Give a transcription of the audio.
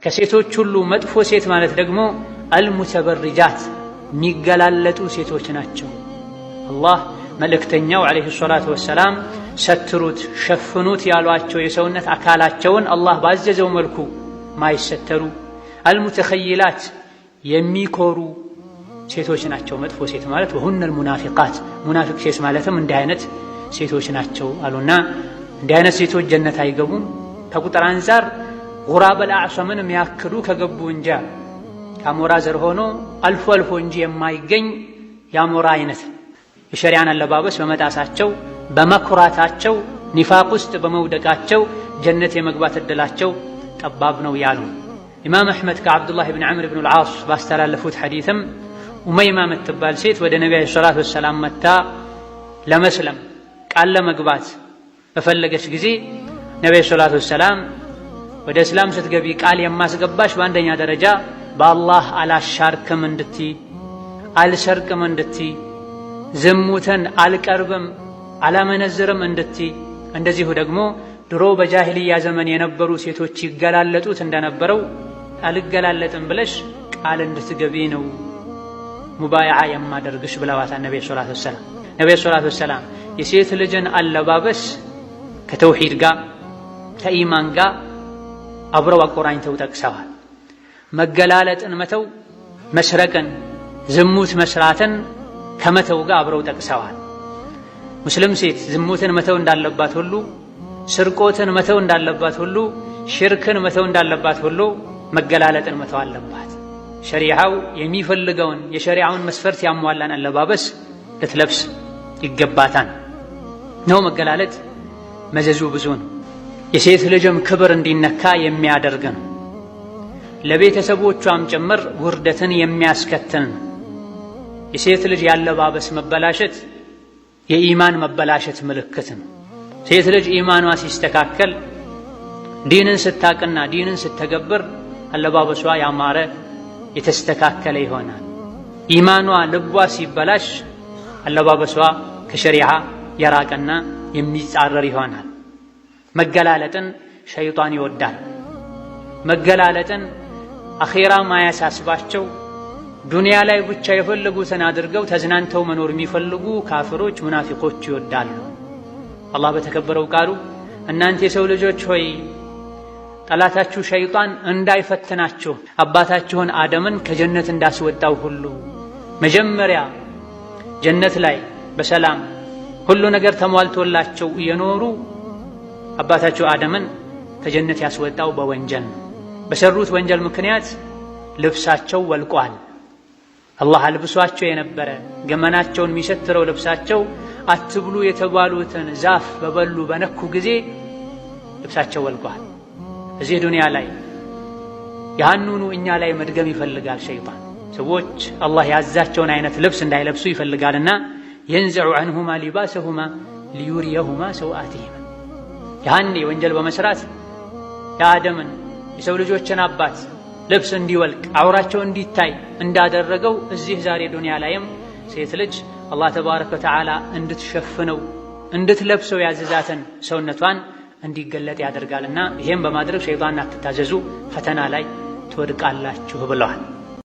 ከሴቶች ሁሉ መጥፎ ሴት ማለት ደግሞ አልሙተበርጃት የሚገላለጡ ሴቶች ናቸው። አላህ መልእክተኛው ዓለይሂ ሰላቱ ወሰላም ሰትሩት ሸፍኑት ያሏቸው የሰውነት አካላቸውን አላህ ባዘዘው መልኩ ማይሰተሩ አልሙተኸይላት የሚኮሩ ሴቶች ናቸው መጥፎ ሴት ማለት። ወሁነል ሙናፊቃት ሙናፊቅ ሴት ማለትም እንዲህ አይነት ሴቶች ናቸው አሉና እንዲህ አይነት ሴቶች ጀነት አይገቡም። ከቁጥር አንፃር ጉራበል አዕሰምን የሚያክሉ ከገቡ እንጂ ከአሞራ ዘር ሆኖ አልፎ አልፎ እንጂ የማይገኝ የአሞራ አይነት የሸሪዓን አለባበስ በመጣሳቸው በመኩራታቸው ኒፋቅ ውስጥ በመውደቃቸው ጀነት የመግባት እድላቸው ጠባብ ነው ያሉ ኢማም አሕመድ ከዓብዱላህ ብን ዐምር ብን አልዓስ ባስተላለፉት ሐዲትም ኡመይማ የምትባል ሴት ወደ ነቢ ዓለይሂ ሰላቱ ወሰላም መታ ለመስለም ቃል ለመግባት በፈለገች ጊዜ ነቢ ዓለይሂ ሰላቱ ወሰላም ወደ እስላም ስትገቢ ቃል የማስገባሽ በአንደኛ ደረጃ በአላህ አላሻርክም እንድትይ፣ አልሰርቅም እንድትይ፣ ዝሙትን አልቀርብም አላመነዝርም እንድትይ፣ እንደዚሁ ደግሞ ድሮ በጃሂልያ ዘመን የነበሩ ሴቶች ይገላለጡት እንደነበረው አልገላለጥም ብለሽ ቃል እንድትገቢ ነው ሙባይዓ የማደርግሽ ብለዋታል ነቢ ሰለላሁ ዐለይሂ ወሰለም። ነቢ ሰለላሁ ዐለይሂ ወሰለም የሴት ልጅን አለባበስ ከተውሂድ ጋር ከኢማን ጋር አብረው አቆራኝተው ጠቅሰዋል። መገላለጥን መተው መስረቅን፣ ዝሙት መስራትን ከመተው ጋር አብረው ጠቅሰዋል። ሙስሊም ሴት ዝሙትን መተው እንዳለባት ሁሉ፣ ስርቆትን መተው እንዳለባት ሁሉ፣ ሽርክን መተው እንዳለባት ሁሉ መገላለጥን መተው አለባት። ሸሪዓው የሚፈልገውን የሸሪዓውን መስፈርት ያሟላን አለባበስ ልትለብስ ይገባታል ነው። መገላለጥ መዘዙ ብዙ ነው። የሴት ልጅም ክብር እንዲነካ የሚያደርግ ነው። ለቤተሰቦቿም ጭምር ውርደትን የሚያስከትል ነው። የሴት ልጅ ያለባበስ መበላሸት የኢማን መበላሸት ምልክት ነው። ሴት ልጅ ኢማኗ ሲስተካከል ዲንን ስታቅና ዲንን ስተገብር አለባበሷ ያማረ የተስተካከለ ይሆናል። ኢማኗ ልቧ ሲበላሽ አለባበሷ ከሸሪዓ የራቀና የሚጻረር ይሆናል። መገላለጥን ሸይጣን ይወዳል። መገላለጥን አኼራ ማያሳስባቸው ዱንያ ላይ ብቻ የፈለጉትን አድርገው ተዝናንተው መኖር የሚፈልጉ ካፍሮች፣ ሙናፊቆች ይወዳሉ። አላህ በተከበረው ቃሉ እናንተ የሰው ልጆች ሆይ ጠላታችሁ ሸይጣን እንዳይፈትናችሁ አባታችሁን አደምን ከጀነት እንዳስወጣው ሁሉ መጀመሪያ ጀነት ላይ በሰላም ሁሉ ነገር ተሟልቶላቸው እየኖሩ አባታቸው አደምን ከጀነት ያስወጣው በወንጀል ነው። በሰሩት ወንጀል ምክንያት ልብሳቸው ወልቋል። አላህ አልብሷቸው የነበረ ገመናቸውን የሚሰትረው ልብሳቸው አትብሉ የተባሉትን ዛፍ በበሉ በነኩ ጊዜ ልብሳቸው ወልቋል። እዚህ ዱንያ ላይ ያንኑ እኛ ላይ መድገም ይፈልጋል ሸይጣን። ሰዎች አላህ ያዛቸውን አይነት ልብስ እንዳይለብሱ ይፈልጋልና የንዘዑ ዐንሁማ ሊባሰሁማ ሊዩሪየሁማ ሰውአቲሂማ። ያኔ ወንጀል በመስራት የአደምን የሰው ልጆችን አባት ልብስ እንዲወልቅ አውራቸው እንዲታይ እንዳደረገው እዚህ ዛሬ ዱንያ ላይም ሴት ልጅ አላህ ተባረከ ወተዓላ እንድትሸፍነው እንድትለብሰው ያዘዛትን ሰውነቷን እንዲገለጥ ያደርጋልና ይሄን በማድረግ ሸይጣንን አትታዘዙ፣ ፈተና ላይ ትወድቃላችሁ ብለዋል።